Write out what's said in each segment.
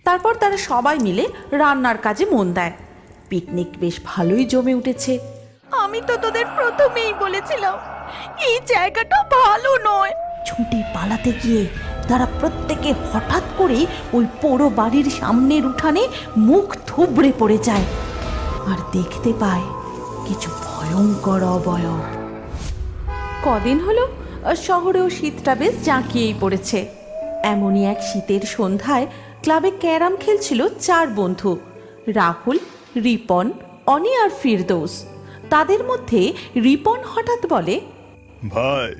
তারপর তারা সবাই মিলে রান্নার কাজে মন দেয়। পিকনিক বেশ ভালোই জমে উঠেছে। আমি তো তোদের প্রথমেই বলেছিলাম এই জায়গাটা ভালো নয়। ছুটে পালাতে গিয়ে তারা প্রত্যেকে হঠাৎ করে ওই পোড়ো বাড়ির সামনের উঠানে মুখ থুবড়ে পড়ে যায় আর দেখতে পায় কিছু ভয়ঙ্কর অবয়ব। কদিন হলো শহরেও শীতটা বেশ জাঁকিয়েই পড়েছে। এমনই এক শীতের সন্ধ্যায় ক্লাবে ক্যারাম খেলছিল 4 বন্ধু, রাহুল, রিপন, অনি আর ফিরদৌস। তাদের মধ্যে রিপন হঠাৎ বলে, ভাই,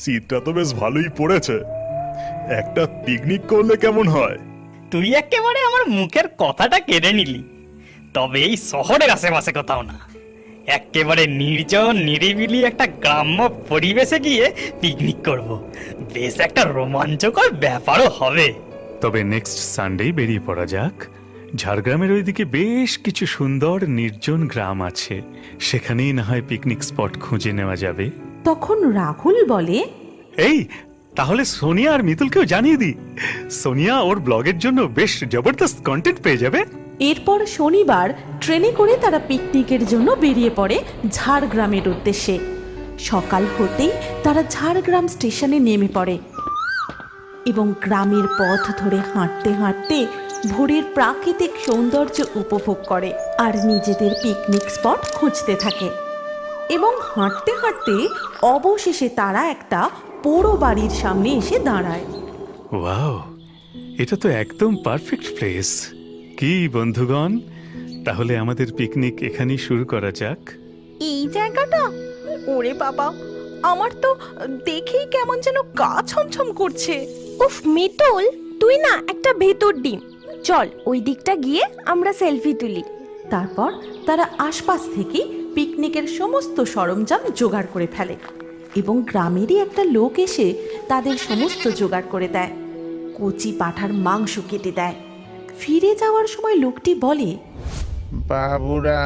শীতটা তো বেশ ভালোই পড়েছে, একটা পিকনিক করলে কেমন হয়? তুই একেবারে আমার মুখের কথাটা কেড়ে নিলি। তবে এই শহরের আশেপাশে কোথাও না, একেবারে নির্জন নিরিবিলি একটা গ্রাম্য পরিবেশে গিয়ে পিকনিক করব। বেশ একটা রোমাঞ্চকর ব্যাপারও হবে। তবে নেক্সট সানডেই বেরিয়ে পড়া যাক। ঝাড়গ্রামের ওইদিকে বেশ কিছু সুন্দর নির্জন গ্রাম আছে, সেখানেই না হয় পিকনিক স্পট খুঁজে নেওয়া যাবে। তখন রাহুল বলে, এই তাহলে সোনিয়া আর মিতুলকেও জানিয়ে দিই, সোনিয়া ওর ব্লগের জন্য বেশ জবরদস্ত কন্টেন্ট পেয়ে যাবে। এরপর শনিবার ট্রেনে করে তারা পিকনিকের জন্য বেরিয়ে পড়ে ঝাড়গ্রামের উদ্দেশ্যে। সকাল হতেই তারা ঝাড়গ্রাম স্টেশনে নেমে পড়ে এবং গ্রামের পথ ধরে হাঁটতে হাঁটতে ভোরের প্রাকৃতিক সৌন্দর্য উপভোগ করে আর নিজেদের পিকনিক স্পট খুঁজতে থাকে। এবং হাঁটতে হাঁটতে অবশেষে তারা একটা পোড়ো বাড়ির সামনে এসে দাঁড়ায়। ওয়াও, এটা তো একদম পারফেক্ট প্লেস। কি বন্ধুগণ, তাহলে আমাদের পিকনিক এখানেই শুরু করা যাক। এই জায়গাটা, ওরে বাবা, আমার তো দেখেই কেমন যেন গা ছমছম করছে। উফ মিতুল, তুই না একটা ভেতর ডিম। চল ওই দিকটা গিয়ে আমরা সেলফি তুলি। তারপর তারা আশপাশ থেকে পিকনিকের সমস্ত সরঞ্জাম জোগাড় করে ফেলে এবং গ্রামেরই একটা লোক এসে তাদের সমস্ত জোগাড় করে দেয়। কচি পাঁঠার মাংস কেটে দেয়। ফিরে যাওয়ার সময় লোকটি বলে, বাবুরা,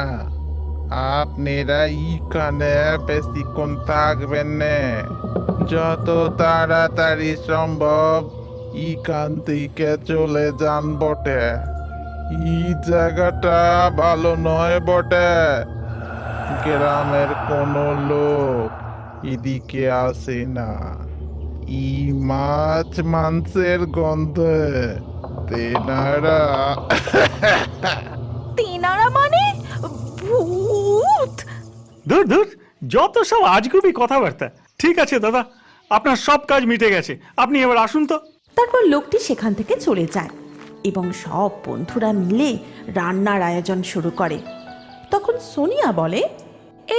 আপনারা এখানে বেশিক্ষণ থাকবেন না, যত তাড়াতাড়ি সম্ভব এখান থেকে চলে যান বটে। এই জায়গাটা ভালো নয় বটে। গ্রামের কোনো লোক এদিকে আসে না। ই মাছ মাংসের গন্ধে তেনারা তেনারা মানে ভূত? দূর দূর, যত সব আজগুবি কথাবার্তা। ঠিক আছে দাদা, আপনার সব কাজ মিটে গেছে, আপনি এবার আসুন তো। তারপর লোকটি সেখান থেকে চলে যায় এবং সব বন্ধুরা মিলে রান্নার আয়োজন শুরু করে। তখন সোনিয়া বলে,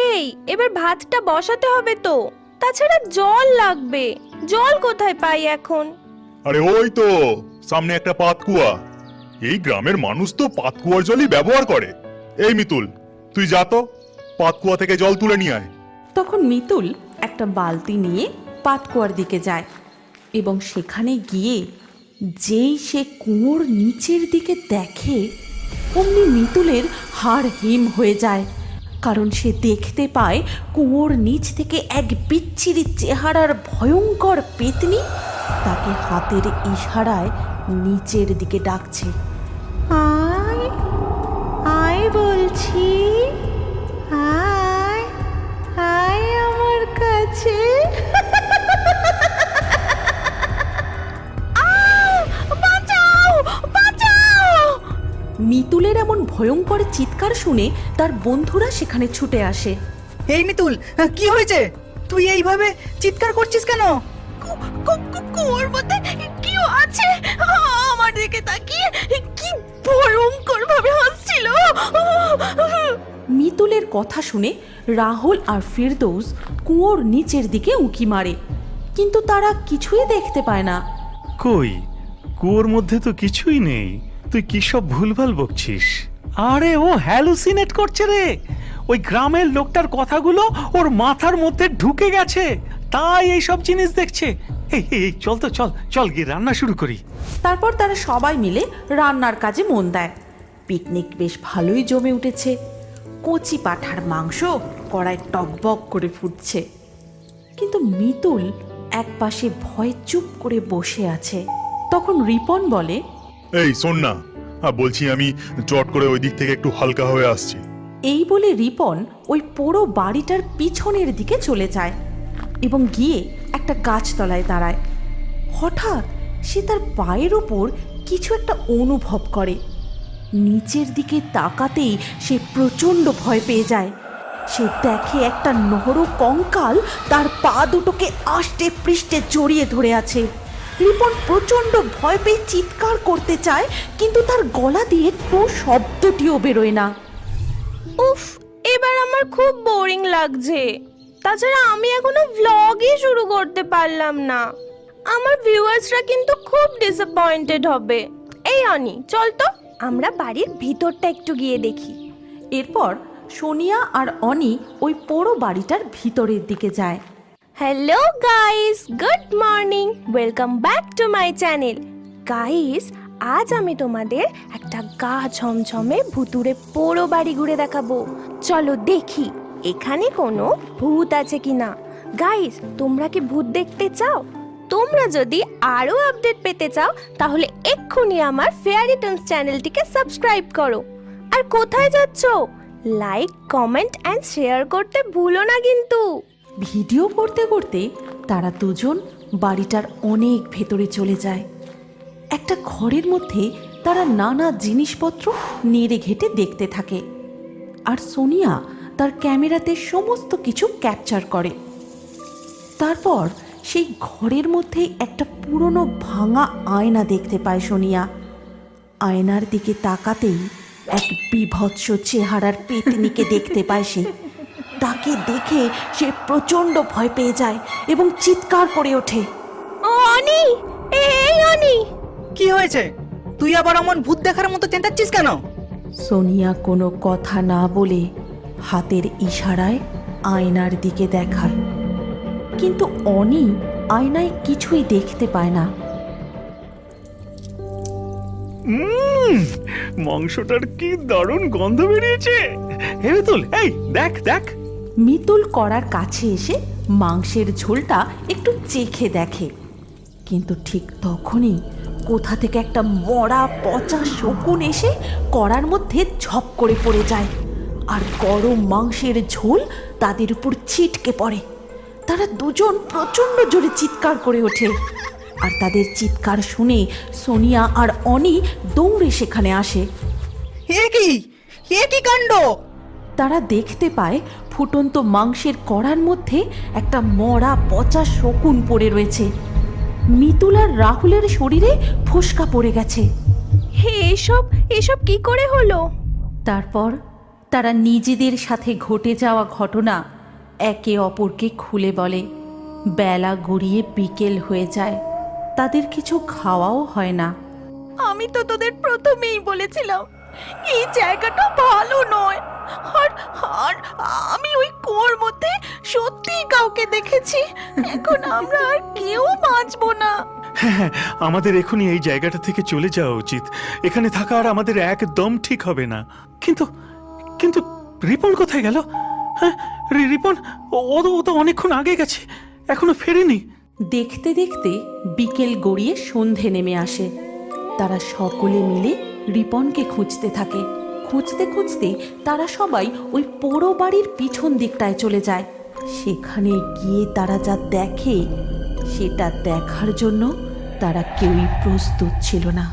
এই এবার ভাতটা বসাতে হবে তো, তাছাড়া জল লাগবে। জল কোথায় পাই এখন? আরে ওই তো সামনে একটা পাতকুয়া, এই গ্রামের মানুষ তো পাতকুয়ার জলই ব্যবহার করে। এই মিতুল, তুই যা তো পাতকুয়া থেকে জল তুলে নিয়ে আয়। তখন মিতুল একটা বালতি নিয়ে পাতকুয়ার দিকে যায় এবং সেখানে গিয়ে যেই সে কুয়োর নিচের দিকে দেখে, অমনি মিতুলের হাড় হিম হয়ে যায়। কারণ সে দেখতে পায় কুয়োর নিচ থেকে এক বিচ্ছিরি চেহারার ভয়ঙ্কর পেতনি তাকে হাতের ইশারায় নিচের দিকে ডাকছে। আয় আয় বলছি, আয় আয় আমার কাছে। বাঁচাও বাঁচাও! মিতুলের এমন ভয়ঙ্কর চিৎকার শুনে তার বন্ধুরা সেখানে ছুটে আসে। এই মিতুল, কি হয়েছে? তুই এইভাবে চিৎকার করছিস কেন? কুয়োর মধ্যে কেউ আছে, আমার দিকে তাকিয়ে কি ভয়ঙ্কর ভাবে হাসছিল। মিতুলের কথা শুনে রাহুল আর ফিরদৌস কুয়োর নিচের দিকে উঁকি মারে, কিন্তু তারা কিছুই দেখতে পায় না। কই, কুয়োর মধ্যে তো কিছুই নেই। তুই কি সব ভুলভাল বকছিস? আরে ও হ্যালুসিনেট করছে রে। ওই গ্রামের লোকটার কথাগুলো ওর মাথার মধ্যে ঢুকে গেছে, তাই এই সব জিনিস দেখছে। এই এই চল তো, চল চল গিয়ে রান্না শুরু করি। তারপর তারা সবাই মিলে রান্নার কাজে মন দেয়। পিকনিক বেশ ভালোই জমে উঠেছে। কচি পাঁঠার মাংস কড়ায় টকবক করে ফুটছে, কিন্তু মিতুল একপাশে ভয়ে চুপ করে বসে আছে। তখন রিপন বলে, এই শোন না, বলছি আমি চট করে ওই দিক থেকে একটু হালকা হয়ে আসছি। এই বলে রিপন ওই পোড়ো বাড়িটার পিছনের দিকে চলে যায় এবং গিয়ে একটা গাছতলায় দাঁড়ায়। হঠাৎ সে তার পায়ের ওপর কিছু একটা অনুভব করে। নিচের দিকে তাকাতেই সে প্রচণ্ড ভয় পেয়ে যায়। সে দেখে একটা নর কঙ্কাল তার পা দুটোকে আষ্টে পৃষ্ঠে জড়িয়ে ধরে আছে। রিপন প্রচণ্ড ভয় পেয়ে চিৎকার করতে চায়, কিন্তু তার গলা দিয়ে একটু শব্দটিও বেরোয় না। উফ, এবার আমার খুব বোরিং লাগছে। তাছাড়া আমি এখনো ভ্লগই শুরু করতে পারলাম না। আমার ভিউয়ার্সরা কিন্তু খুব ডিসঅ্যাপয়েন্টেড হবে। এই অনি, চল তো আমরা বাড়ির ভিতরটা একটু গিয়ে দেখি। এরপর সোনিয়া আর অনি ওই পোড়ো বাড়িটার ভিতরের দিকে যায়। Hello guys, good morning, welcome back to my channel. Guys, আজ আমি তোমাদের একটা গা ছমছমে ভুতুড়ে পোড়ো বাড়ি ঘুরে দেখাবো। চলো দেখি এখানে কোনো ভূত আছে কিনা। গাইস, তোমরা কি ভূত দেখতে চাও? তোমরা যদি আরো আপডেট পেতে চাও তাহলে এক্ষুনি আমার ফেয়ারি টোনস চ্যানেলটিকে সাবস্ক্রাইব করো। আর কোথায় যাচ্ছ? লাইক, কমেন্ট অ্যান্ড শেয়ার করতে ভুলো না কিন্তু। ভিডিও করতে করতে তারা দুজন বাড়িটার অনেক ভেতরে চলে যায়। একটা ঘরের মধ্যে তারা নানা জিনিসপত্র নেড়ে ঘেটে দেখতে থাকে, আর সোনিয়া তার ক্যামেরাতে সমস্ত কিছু ক্যাপচার করে। তারপর সেই ঘরের মধ্যে একটা পুরনো ভাঙা আয়না দেখতে পায় সোনিয়া। আয়নার দিকে তাকাতেই এক বীভৎস চেহারার পেতনিকে দেখতে পায় সে। তাকে দেখে সে প্রচণ্ড ভয় পেয়ে যায় এবং চিৎকার করে ওঠে। অনি, এই অনি! কি হয়েছে? তুই আবার অমন ভূত দেখার মতো চেঁচাচ্ছিস কেন? সোনিয়া কোনো কথা না বলে হাতের ইশারায় আয়নার দিকে দেখায়, কিন্তু অনি আয়নায় কিছুই দেখতে পায় না। মাংসটার কি দারুণ গন্ধ বেরিয়েছে। হে মিতুল, এই দেখ দেখ। মিতুল কড়ার কাছে এসে মাংসের ঝোলটা একটু চেখে দেখে, কিন্তু ঠিক তখনই কোথা থেকে একটা মরা পচা শকুন এসে কড়ার মধ্যে ঝপ করে পড়ে যায়, আর গরম মাংসের ঝোল তাদের উপর ছিটকে পড়ে। তারা দুজন প্রচণ্ড জোরে চিৎকার করে ওঠে, আর তাদের চিৎকার শুনে সোনিয়া আর অনি দৌড়ে সেখানে আসে। এ কি কাণ্ড! তারা দেখতে পায় ফুটন্ত মাংসের কড়ার মধ্যে একটা মরা পচা শকুন পড়ে রয়েছে। মিতুল আর রাহুলের শরীরে ফোস্কা পড়ে গেছে। হে, এসব কি করে হলো? তারপর তারা নিজেদের সাথে ঘটে যাওয়া ঘটনা একে অপরকে খুলে বলে। বেলা গড়িয়ে বিকেল হয়ে যায়, তাদের কিছু খাওয়াও হয় না। আমি তো তোদের প্রথমেই বলেছিলাম এই জায়গাটা ভালো নয়। আর আমি ওই কুয়োর মধ্যে সত্যি কাউকে দেখেছি। এখন আমরা আর কেউ বাঁচবো না। হ্যাঁ, আমাদের এখনই এই জায়গাটা থেকে চলে যাওয়া উচিত। এখানে থাকা আর আমাদের একদম ঠিক হবে না। কিন্তু কিন্তু রিপন কোথায় গেল? হ্যাঁ, রিপন ও তো অনেকক্ষণ আগে গেছে, এখনো ফেরেনি। দেখতে দেখতে বিকেল গড়িয়ে সন্ধে নেমে আসে। তারা সকলে মিলে রিপনকে খুঁজতে থাকে। খুঁজতে খুঁজতে তারা সবাই ওই পোড়ো বাড়ির পিছন দিকটায় চলে যায়। সেখানে গিয়ে তারা যা দেখে সেটা দেখার জন্য তারা কেউই প্রস্তুত ছিল না।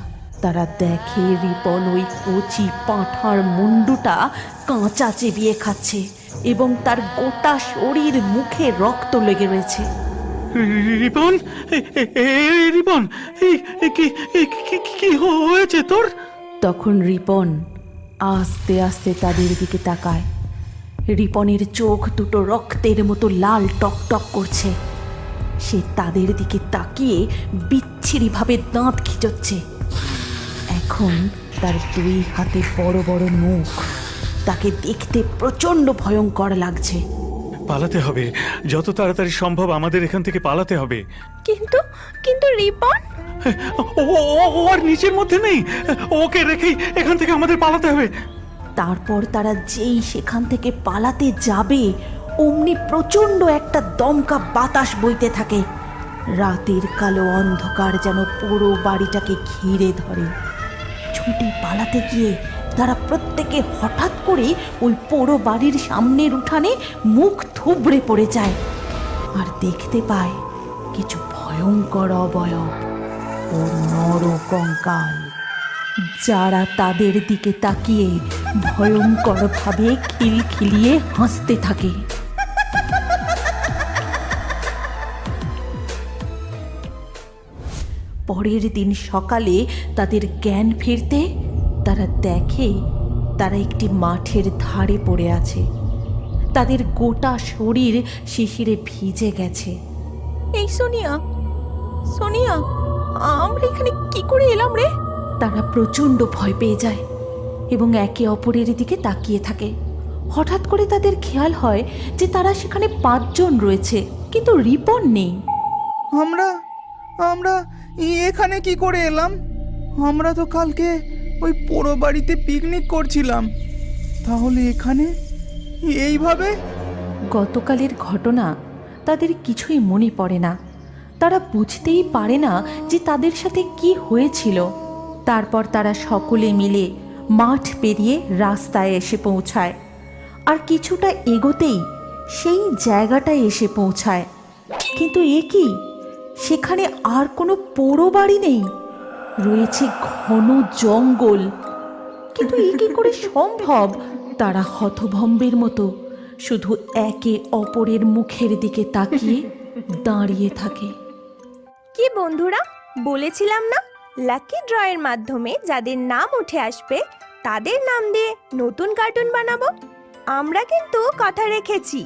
তারা দেখে রিপন ওই কচি পাঁঠার মুন্ডুটা কাঁচা চেবিয়ে খাচ্ছে এবং তার গোটা শরীর মুখে রক্ত লেগে রয়েছে। রিপন, রিপন, কি হয়েছে তোর? তখন রিপন আস্তে আস্তে তাদের দিকে তাকায়। রিপনের চোখ দুটো রক্তের মতো লাল টকটক করছে। সে তাদের দিকে তাকিয়ে বিচ্ছিরিভাবে দাঁত খিঁচোচ্ছে। এখন তার দুই হাতে বড় বড় মুখ। তাকে দেখতে প্রচণ্ড ভয়ঙ্কর লাগছে। পালাতে হবে, যত তাড়াতাড়ি সম্ভব আমাদের এখান থেকে পালাতে হবে। কিন্তু রিপন ও আর নিচের মধ্যে নেই, ওকে রেখেই এখান থেকে আমাদের পালাতে হবে। তারপর তারা যেই সেখান থেকে পালাতে যাবে অমনি প্রচণ্ড একটা দমকা বাতাস বইতে থাকে। রাতের কালো অন্ধকার যেন পুরো বাড়িটাকে ঘিরে ধরে। ছুটে পালাতে গিয়ে তারা প্রত্যেকে হঠাৎ করে ওই পোড়ো বাড়ির সামনের উঠানে মুখ থুবড়ে পড়ে যায় আর দেখতে পায় কিছু ভয়ঙ্কর অবয়ব ও নরকঙ্কাল, যারা তাদের দিকে তাকিয়ে ভয়ঙ্করভাবে খিলখিলিয়ে হাসতে থাকে। পরের দিন সকালে তাদের জ্ঞান ফিরতে তারা দেখে তারা একটি মাঠের ধারে পড়ে আছে। তাদের গোটা শরীর শিশিরে ভিজে গেছে। এই সোনিয়া, সোনিয়া, আমরা এখানে কি করে এলাম রে? তারা প্রচণ্ড ভয় পেয়ে যায় এবং একে অপরের দিকে তাকিয়ে থাকে। হঠাৎ করে তাদের খেয়াল হয় যে তারা সেখানে 5 জন রয়েছে, কিন্তু রিপন নেই। আমরা আমরা এখানে কি করে এলাম? আমরা তো কালকে ওই পোড়ো বাড়িতে পিকনিক করছিলাম, তাহলে এখানে এইভাবে? গতকালের ঘটনা তাদের কিছুই মনে পড়ে না। তারা বুঝতেই পারে না যে তাদের সাথে কি হয়েছিল। তারপর তারা সকলে মিলে মাঠ পেরিয়ে রাস্তায় এসে পৌঁছায়, আর কিছুটা এগোতেই সেই জায়গাটায় এসে পৌঁছায়। কিন্তু এ কি, সেখানে আর কোনো পোড়ো বাড়ি নেই, রয়েছে ঘন জঙ্গল। কিন্তু এ কি করে সম্ভব? তারা হতভম্বের মতো শুধু একে অপরের মুখের দিকে তাকিয়ে দাঁড়িয়ে থাকে। কি বন্ধুরা, বলেছিলাম না লাকি ড্রয়ের মাধ্যমে যাদের নাম উঠে আসবে তাদের নাম দিয়ে নতুন কার্টুন বানাবো। আমরা কিন্তু কথা রেখেছি।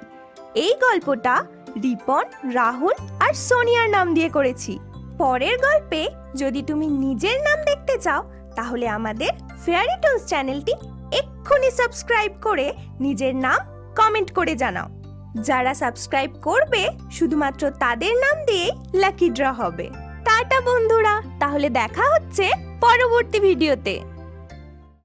এই গল্পটা রিপন, রাহুল আর সোনিয়ার নাম দিয়ে করেছি। পরের গল্পে যদি তুমি নিজের নাম দেখতে চাও তাহলে আমাদের ফেয়ারি টোনস চ্যানেলটি এক্ষুনি সাবস্ক্রাইব করে নিজের নাম কমেন্ট করে জানাও। যারা সাবস্ক্রাইব করবে শুধুমাত্র তাদের নাম দিয়েই লাকি ড্র হবে। টাটা বন্ধুরা, তাহলে দেখা হচ্ছে পরবর্তী ভিডিওতে।